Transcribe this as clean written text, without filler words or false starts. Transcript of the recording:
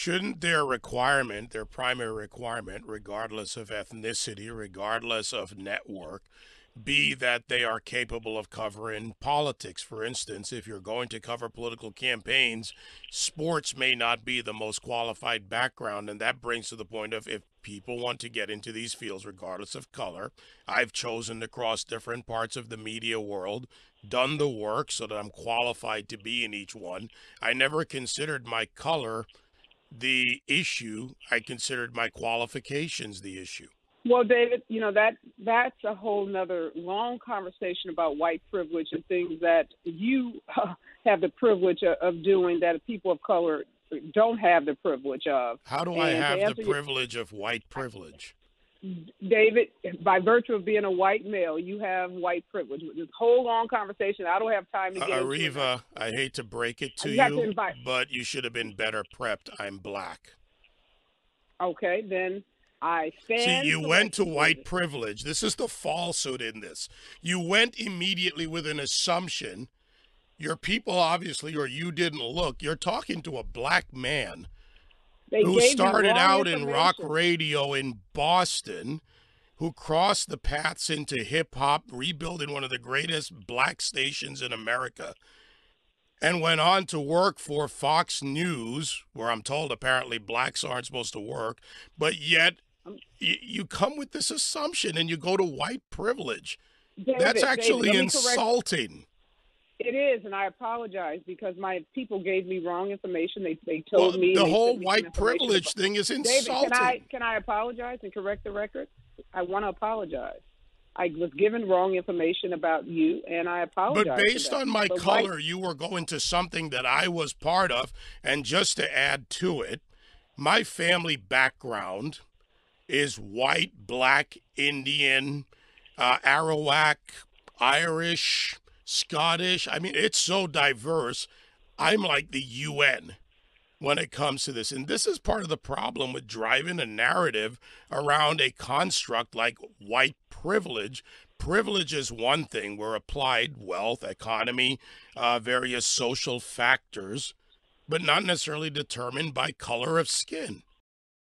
Shouldn't their requirement, their primary requirement, regardless of ethnicity, regardless of network, be that they are capable of covering politics? For instance, if you're going to cover political campaigns, sports may not be the most qualified background. And that brings to the point of, if people want to get into these fields, regardless of color, I've chosen to cross different parts of the media world, done the work so that I'm qualified to be in each one. I never considered my color the issue. I considered my qualifications the issue. Well, David, that's a whole nother long conversation about white privilege and things that you have the privilege of doing that people of color don't have the privilege of. How do I have the privilege of white privilege? David, by virtue of being a white male, you have white privilege. This whole long conversation, I don't have time to get into Ariva, I hate to break it to you, but you should have been better prepped. I'm black. Okay, then I stand. See, you went to white privilege. This is the falsehood in this. You went immediately with an assumption. Your people, obviously, or you didn't look. You're talking to a black man who started out in rock radio in Boston, who crossed the paths into hip-hop, rebuilding one of the greatest black stations in America, and went on to work for Fox News, where I'm told apparently blacks aren't supposed to work, but yet you come with this assumption and you go to white privilege. That's actually insulting. It is, and I apologize because my people gave me wrong information. They told me the whole white privilege thing is insulting. David, can I apologize and correct the record? I want to apologize. I was given wrong information about you, and I apologize. But based on my color, you were going to something that I was part of. And just to add to it, my family background is white, black, Indian, Arawak, Irish, Scottish. I mean, it's so diverse. I'm like the UN when it comes to this. And this is part of the problem with driving a narrative around a construct like white privilege. Privilege is one thing where applied wealth, economy, various social factors, but not necessarily determined by color of skin.